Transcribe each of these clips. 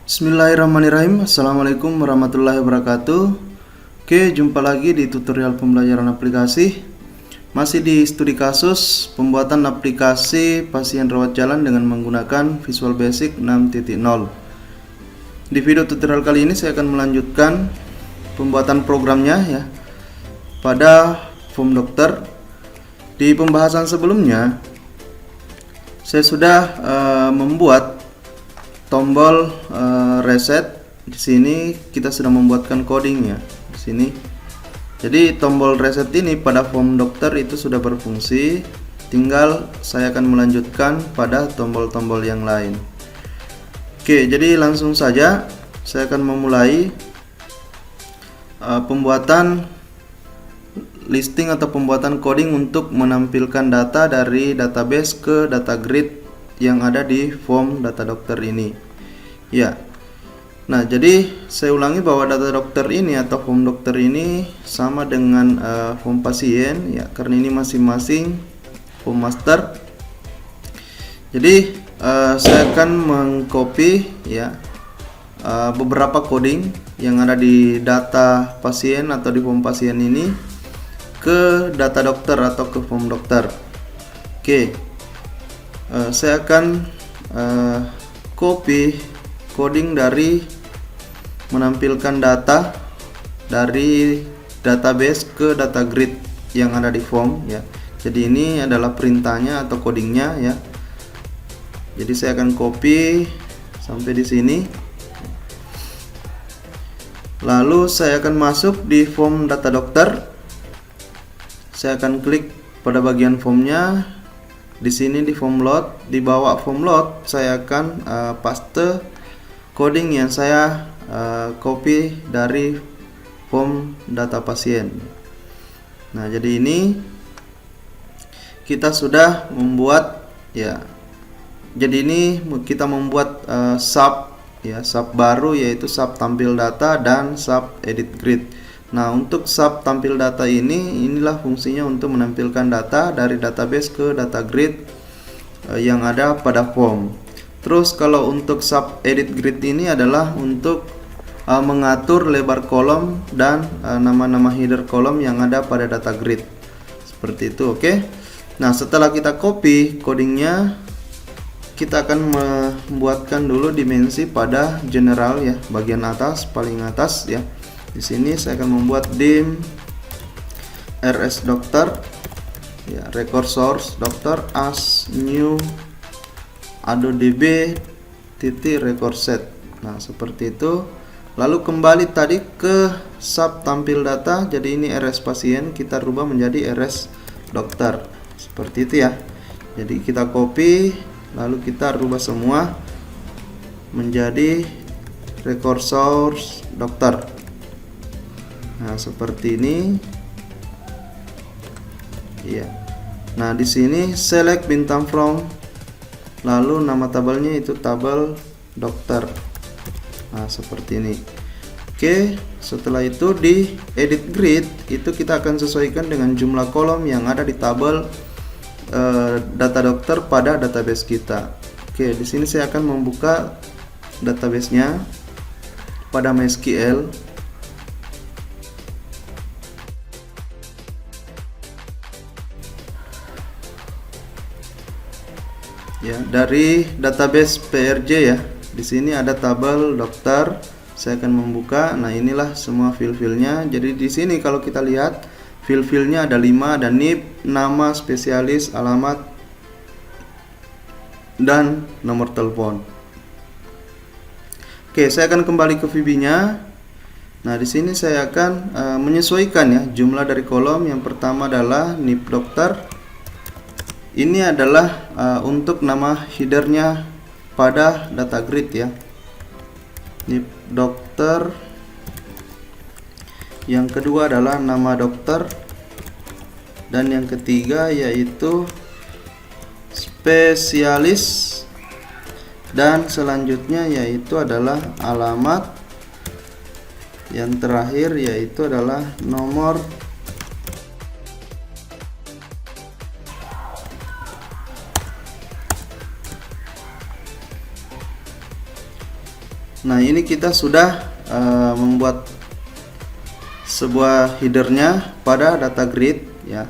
Bismillahirrahmanirrahim. Assalamualaikum warahmatullahi wabarakatuh. Oke, jumpa lagi di tutorial pembelajaran aplikasi. Masih di studi kasus pembuatan aplikasi pasien rawat jalan dengan menggunakan Visual Basic 6.0. Di video tutorial kali ini saya akan melanjutkan pembuatan programnya ya pada form dokter. Di pembahasan sebelumnya saya sudah membuat tombol reset. Di sini kita sudah membuatkan codingnya di sini. Jadi tombol reset ini pada form dokter itu sudah berfungsi. Tinggal saya akan melanjutkan pada tombol-tombol yang lain. Oke, jadi langsung saja saya akan memulai pembuatan listing atau pembuatan coding untuk menampilkan data dari database ke data grid yang ada di form data dokter ini ya. Nah, jadi saya ulangi bahwa data dokter ini atau form dokter ini sama dengan form pasien ya, karena ini masing-masing form master. Jadi saya akan mengcopy ya beberapa coding yang ada di data pasien atau di form pasien ini ke data dokter atau ke form dokter. Oke, saya akan copy coding dari menampilkan data dari database ke data grid yang ada di form ya. Jadi ini adalah perintahnya atau codingnya ya. Jadi saya akan copy sampai di sini. Lalu saya akan masuk di form data dokter. Saya akan klik pada bagian formnya. Di sini di form load, di bawah form load saya akan paste coding yang saya copy dari form data pasien. Nah, jadi ini kita sudah membuat ya. Jadi ini kita membuat sub ya, sub baru yaitu sub tampil data dan sub edit grid. Nah, untuk sub tampil data inilah fungsinya untuk menampilkan data dari database ke data grid yang ada pada form. Terus kalau untuk sub edit grid ini adalah untuk mengatur lebar kolom dan nama-nama header kolom yang ada pada data grid. Seperti itu, oke. Nah, setelah kita copy codingnya, kita akan membuatkan dulu dimensi pada general ya, bagian atas, paling atas ya. Di sini saya akan membuat dim rs dokter ya, record source dokter as new adodb titik record set. Nah, seperti itu. Lalu kembali tadi ke sub tampil data. Jadi ini rs pasien kita rubah menjadi rs dokter. Seperti itu ya. Jadi kita copy lalu kita rubah semua menjadi record source dokter. Nah, seperti ini. Iya. Nah, di sini select bintang from, lalu nama tabelnya itu tabel dokter. Nah, seperti ini. Oke, setelah itu di edit grid itu kita akan sesuaikan dengan jumlah kolom yang ada di tabel data dokter pada database kita. Oke, di sini saya akan membuka database-nya pada MySQL. Ya, dari database PRJ ya. Di sini ada tabel dokter. Saya akan membuka. Nah, inilah semua file-filenya. Jadi di sini kalau kita lihat file-filenya ada 5, ada NIP, nama spesialis, alamat, dan nomor telepon. Oke, saya akan kembali ke VB-nya. Nah, di sini saya akan menyesuaikan ya jumlah dari kolom. Yang pertama adalah NIP dokter. Ini adalah untuk nama headernya pada data grid ya. NIP dokter. Yang kedua adalah nama dokter. Dan yang ketiga yaitu spesialis. Dan selanjutnya yaitu adalah alamat. Yang terakhir yaitu adalah nomor Nah, ini kita sudah membuat sebuah headernya pada data grid ya.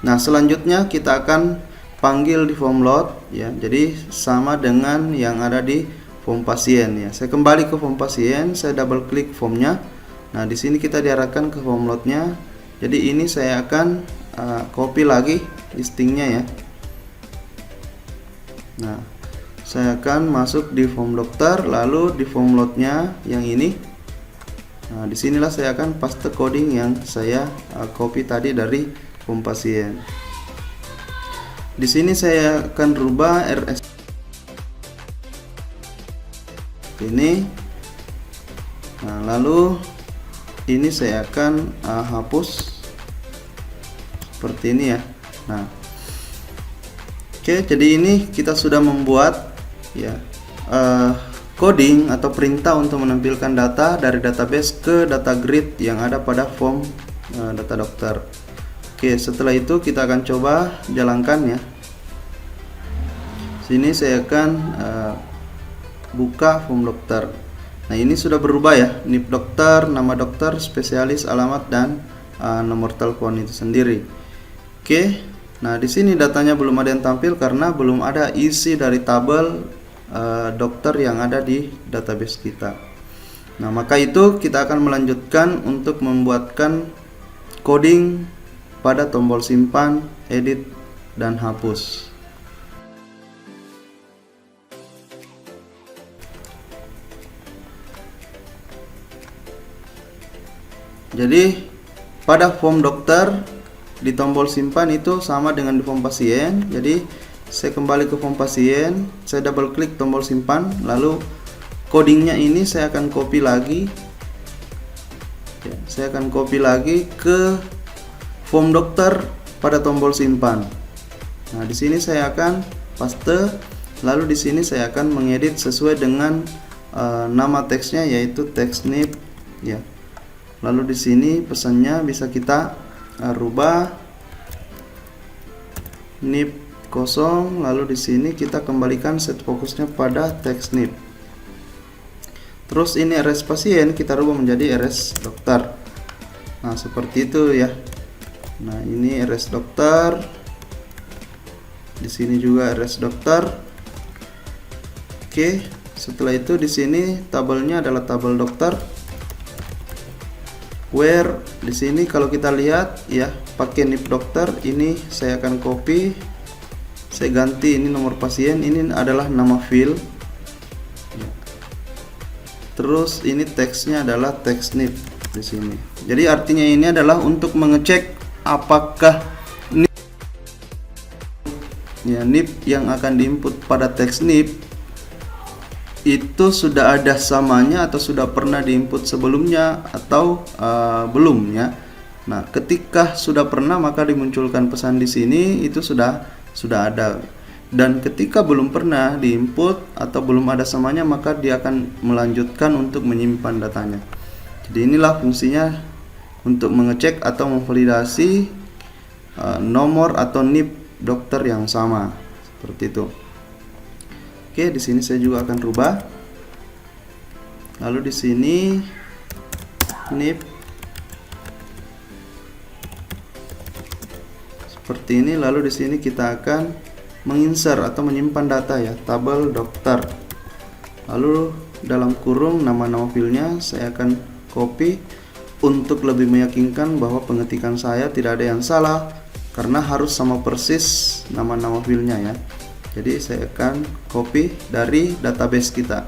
Nah, selanjutnya kita akan panggil di form load ya. Jadi sama dengan yang ada di form pasien ya. Saya kembali ke form pasien, saya double klik formnya. Nah, di sini kita diarahkan ke form loadnya. Jadi ini saya akan copy lagi listingnya ya. Nah, saya akan masuk di form dokter, lalu di form loadnya yang ini. Nah, disinilah saya akan paste coding yang saya copy tadi dari form pasien. Di sini saya akan rubah RS ini. Nah, lalu ini saya akan hapus seperti ini ya. Nah, oke, jadi ini kita sudah membuat ya coding atau perintah untuk menampilkan data dari database ke data grid yang ada pada form data dokter. Oke, setelah itu kita akan coba jalankan ya. Sini saya akan buka form dokter. Nah, ini sudah berubah ya, NIP dokter, nama dokter, spesialis, alamat, dan nomor telepon itu sendiri. Oke, nah di sini datanya belum ada yang tampil karena belum ada isi dari tabel dokter yang ada di database kita. Nah, maka itu kita akan melanjutkan untuk membuatkan coding pada tombol simpan, edit, dan hapus. Jadi pada form dokter di tombol simpan itu sama dengan di form pasien. Jadi saya kembali ke form pasien, saya double klik tombol simpan, lalu codingnya ini saya akan copy lagi ya, saya akan copy lagi ke form dokter pada tombol simpan. Nah, di sini saya akan paste, lalu di sini saya akan mengedit sesuai dengan nama teksnya, yaitu teks NIP ya. Lalu di sini pesannya bisa kita rubah NIP kosong, lalu di sini kita kembalikan set fokusnya pada teks NIP. Terus ini RS pasien kita rubah menjadi RS dokter. Nah, seperti itu ya. Nah, ini RS dokter. Di sini juga RS dokter. Oke, setelah itu di sini tabelnya adalah tabel dokter. Where di sini kalau kita lihat ya, pakai NIP dokter, ini saya akan copy, saya ganti ini nomor pasien, ini adalah nama file ya. Terus ini teksnya adalah teks NIP di sini. Jadi artinya ini adalah untuk mengecek apakah NIP yang akan diinput pada teks NIP itu sudah ada samanya atau sudah pernah diinput sebelumnya atau belum ya. Nah, ketika sudah pernah maka dimunculkan pesan di sini itu sudah ada. Dan ketika belum pernah diinput atau belum ada samanya maka dia akan melanjutkan untuk menyimpan datanya. Jadi inilah fungsinya untuk mengecek atau memvalidasi nomor atau NIP dokter yang sama seperti itu. Oke, di sini saya juga akan rubah. Lalu di sini NIP seperti ini. Lalu di sini kita akan menginsert atau menyimpan data ya, tabel dokter. Lalu dalam kurung nama-nama filenya saya akan copy untuk lebih meyakinkan bahwa pengetikan saya tidak ada yang salah karena harus sama persis nama-nama filenya ya. Jadi saya akan copy dari database kita.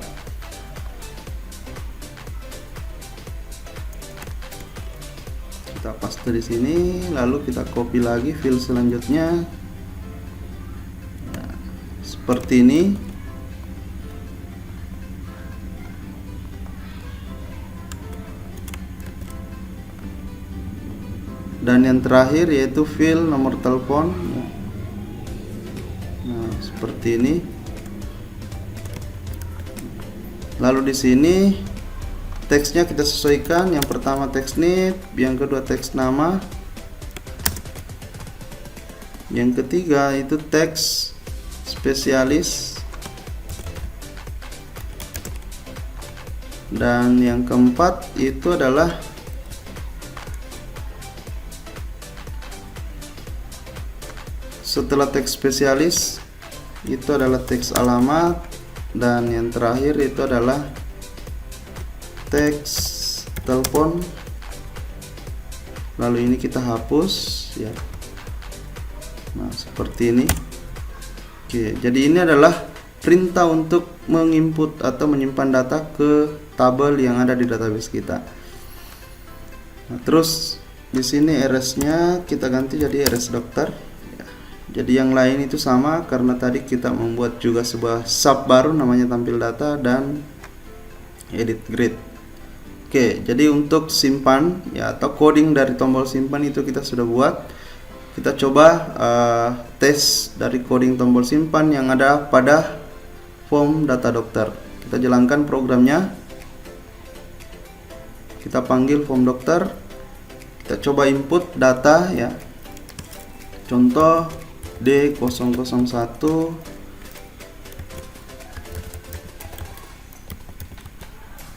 Kita paste di sini, lalu kita copy lagi file selanjutnya. Nah, seperti ini. Dan yang terakhir yaitu file nomor telepon. Nah, seperti ini. Lalu di sini teksnya kita sesuaikan. Yang pertama teks NIP, yang kedua teks nama, yang ketiga itu teks spesialis, Dan yang keempat itu adalah setelah teks spesialis itu adalah teks alamat, dan yang terakhir itu adalah teks telepon. Lalu ini kita hapus ya. Nah, seperti ini. Oke, jadi ini adalah perintah untuk menginput atau menyimpan data ke tabel yang ada di database kita. Nah, terus di sini rs-nya kita ganti jadi rs dokter. Ya. Jadi yang lain itu sama karena tadi kita membuat juga sebuah sub baru namanya tampil data dan edit grid. Oke, jadi untuk simpan ya atau coding dari tombol simpan itu kita sudah buat. Kita coba tes dari coding tombol simpan yang ada pada form data dokter. Kita jalankan programnya. Kita panggil form dokter. Kita coba input data ya. Contoh D001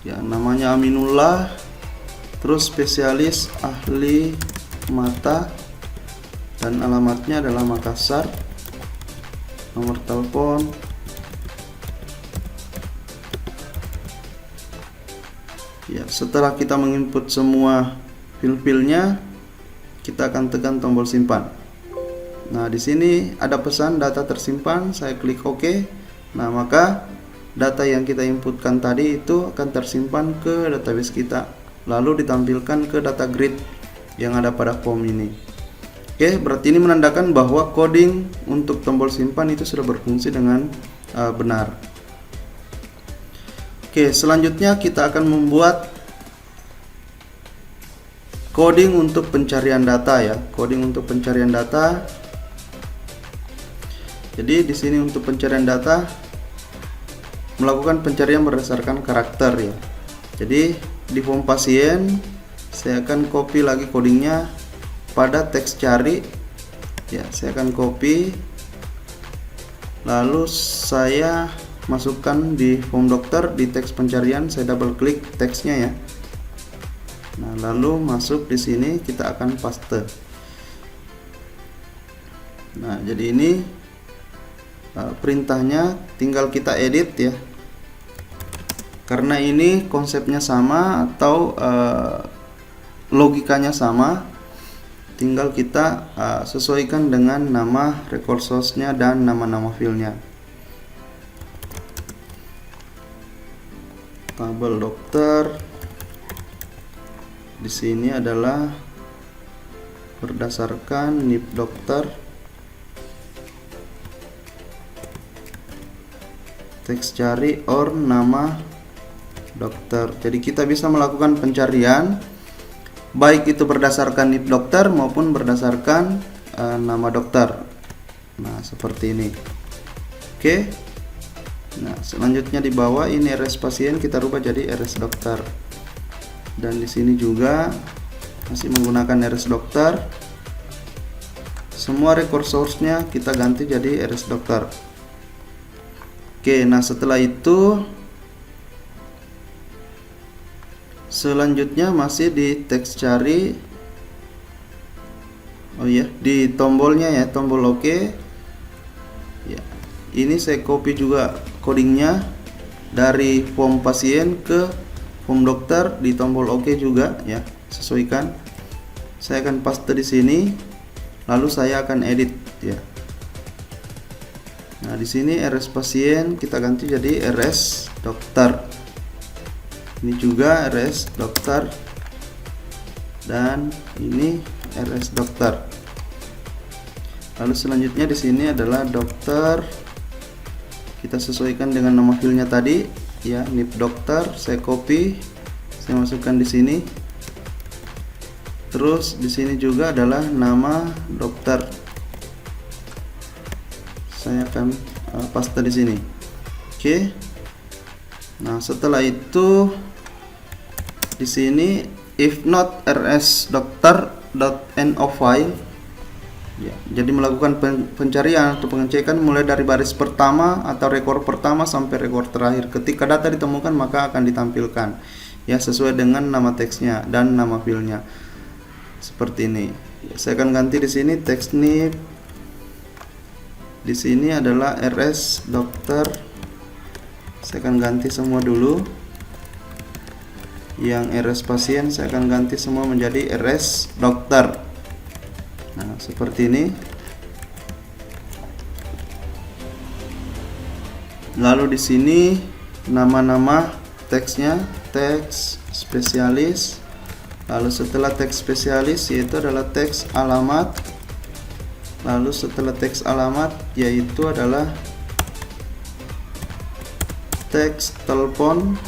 ya, namanya Aminullah, terus spesialis ahli mata, dan alamatnya adalah Makassar. Nomor telepon ya. Setelah kita menginput semua fil-filnya, kita akan tekan tombol simpan. Nah, di sini ada pesan data tersimpan, saya klik OK. Nah, maka data yang kita inputkan tadi itu akan tersimpan ke database kita, lalu ditampilkan ke data grid yang ada pada form ini. Oke, berarti ini menandakan bahwa coding untuk tombol simpan itu sudah berfungsi dengan benar. Oke, selanjutnya kita akan membuat coding untuk pencarian data ya. Coding untuk pencarian data. Jadi di sini untuk pencarian data melakukan pencarian berdasarkan karakter ya. Jadi di form pasien saya akan copy lagi codingnya pada teks cari ya. Saya akan copy, lalu saya masukkan di form dokter di teks pencarian. Saya double klik teksnya ya. Nah, lalu masuk di sini kita akan paste. Nah, jadi ini perintahnya tinggal kita edit ya. Karena ini konsepnya sama atau logikanya sama, tinggal kita sesuaikan dengan nama record source-nya dan nama-nama filenya. Tabel dokter di sini adalah berdasarkan NIP dokter. Teks cari or nama dokter. Jadi kita bisa melakukan pencarian baik itu berdasarkan NIP dokter maupun berdasarkan nama dokter. Nah, seperti ini. Oke. Nah, selanjutnya di bawah ini rs pasien kita rubah jadi rs dokter. Dan di sini juga masih menggunakan rs dokter. Semua record source-nya kita ganti jadi rs dokter. Oke, nah setelah itu selanjutnya masih di teks cari. Oh ya, di tombolnya ya, tombol OK. Ya, ini saya copy juga codingnya dari form pasien ke form dokter di tombol OK juga ya, sesuaikan. Saya akan paste di sini, lalu saya akan edit ya. Nah, di sini rs pasien kita ganti jadi rs dokter. Ini juga rs dokter dan ini rs dokter. Lalu selanjutnya di sini adalah dokter. Kita sesuaikan dengan nama filenya tadi ya, NIP dokter. Saya copy, saya masukkan di sini. Terus di sini juga adalah nama dokter. Saya akan paste di sini. Oke. Nah, setelah itu di sini if not rs doctor.end of file Ya, jadi melakukan pencarian atau pengecekan mulai dari baris pertama atau rekor pertama sampai rekor terakhir. Ketika data ditemukan maka akan ditampilkan ya sesuai dengan nama teksnya dan nama filenya. Seperti ini. Saya akan ganti di sini teks NIP. Di sini adalah RS dokter. Saya akan ganti semua dulu. Yang RS pasien saya akan ganti semua menjadi RS dokter. Nah, seperti ini. Lalu di sini nama-nama teksnya, teks spesialis. Lalu setelah teks spesialis yaitu adalah teks alamat. Lalu setelah teks alamat yaitu adalah teks telepon.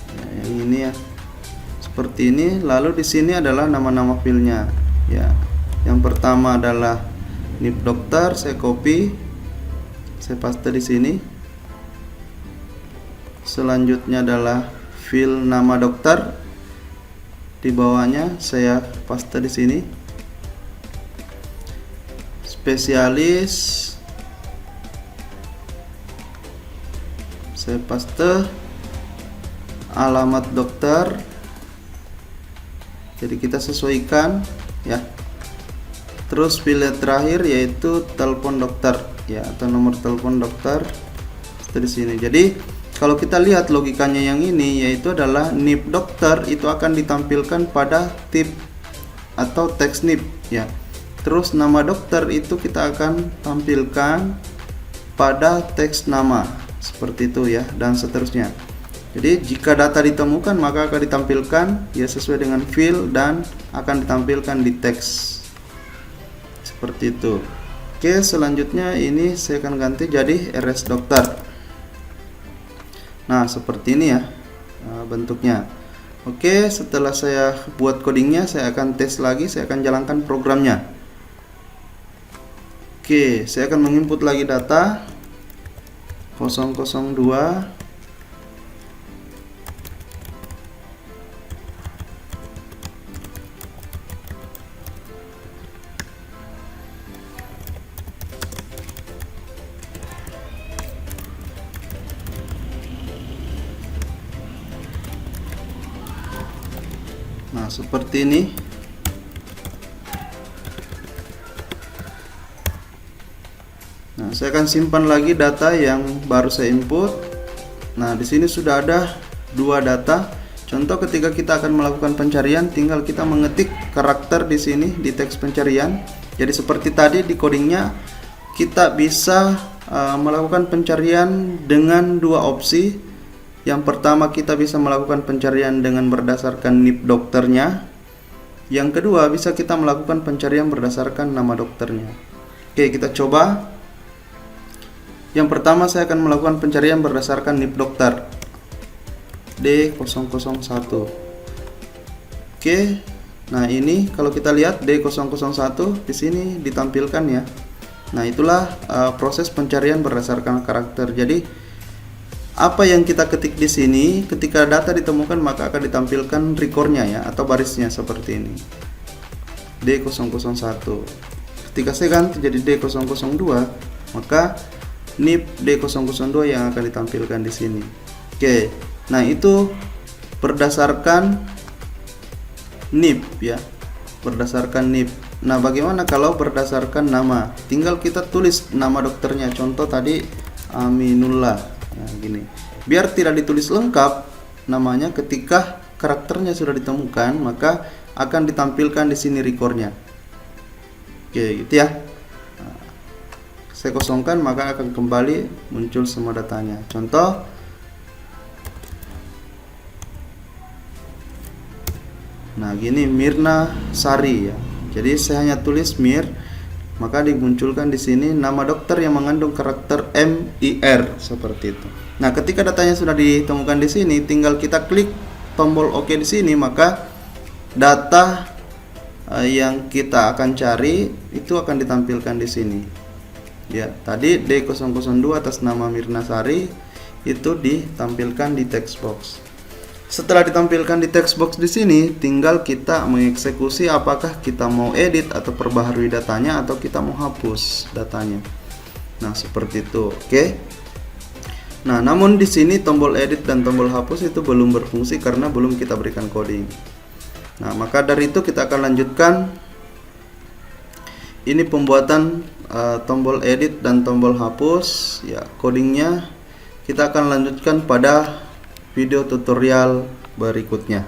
Nah, yang ini ya. Seperti ini. Lalu di sini adalah nama-nama filenya. Ya. Yang pertama adalah NIP dokter, saya copy. Saya paste di sini. Selanjutnya adalah file nama dokter. Di bawahnya saya paste di sini. Spesialis. Saya paste. Alamat dokter. Jadi kita sesuaikan ya. Terus pilih terakhir yaitu telepon dokter ya, atau nomor telepon dokter di sini. Jadi kalau kita lihat logikanya yang ini yaitu adalah NIP dokter itu akan ditampilkan pada tip atau teks NIP ya. Terus nama dokter itu kita akan tampilkan pada teks nama seperti itu ya, dan seterusnya. Jadi jika data ditemukan maka akan ditampilkan ya sesuai dengan file dan akan ditampilkan di teks seperti itu. Oke, selanjutnya ini saya akan ganti jadi RS dokter. Nah, seperti ini ya bentuknya. Oke, setelah saya buat codingnya saya akan tes lagi, saya akan jalankan programnya. Oke, saya akan menginput lagi data 002. Nah, seperti ini. Nah, saya akan simpan lagi data yang baru saya input. Nah, di sini sudah ada dua data. Contoh ketika kita akan melakukan pencarian, tinggal kita mengetik karakter di sini di teks pencarian. Jadi seperti tadi di codingnya kita bisa melakukan pencarian dengan dua opsi. Yang pertama kita bisa melakukan pencarian dengan berdasarkan NIP dokternya. Yang kedua bisa kita melakukan pencarian berdasarkan nama dokternya. Oke, kita coba. Yang pertama saya akan melakukan pencarian berdasarkan NIP dokter D001. Oke. Nah, ini kalau kita lihat D001 di sini ditampilkan ya. Nah, itulah proses pencarian berdasarkan karakter. Jadi apa yang kita ketik di sini, ketika data ditemukan maka akan ditampilkan rekornya ya, atau barisnya seperti ini. D001. Ketika saya ganti jadi D002, maka NIP D002 yang akan ditampilkan di sini. Oke. Nah, itu berdasarkan NIP ya. Berdasarkan NIP. Nah, bagaimana kalau berdasarkan nama? Tinggal kita tulis nama dokternya. Contoh tadi Aminullah. Nah, gini. Biar tidak ditulis lengkap namanya, ketika karakternya sudah ditemukan, maka akan ditampilkan di sini rekornya. Oke, gitu ya. Nah, saya kosongkan maka akan kembali muncul semua datanya. Contoh. Nah, gini Mirna Sari ya. Jadi saya hanya tulis Mir, maka dimunculkan di sini nama dokter yang mengandung karakter MIR seperti itu. Nah, ketika datanya sudah ditemukan di sini, tinggal kita klik tombol OK di sini, maka data yang kita akan cari itu akan ditampilkan di sini. Ya, tadi D002 atas nama Mirna Sari itu ditampilkan di text box. Setelah ditampilkan di text box di sini, tinggal kita mengeksekusi apakah kita mau edit atau perbaharui datanya atau kita mau hapus datanya. Nah, seperti itu. Oke. Nah, namun di sini tombol edit dan tombol hapus itu belum berfungsi karena belum kita berikan coding. Nah, maka dari itu kita akan lanjutkan ini pembuatan tombol edit dan tombol hapus. Ya, codingnya kita akan lanjutkan pada video tutorial berikutnya.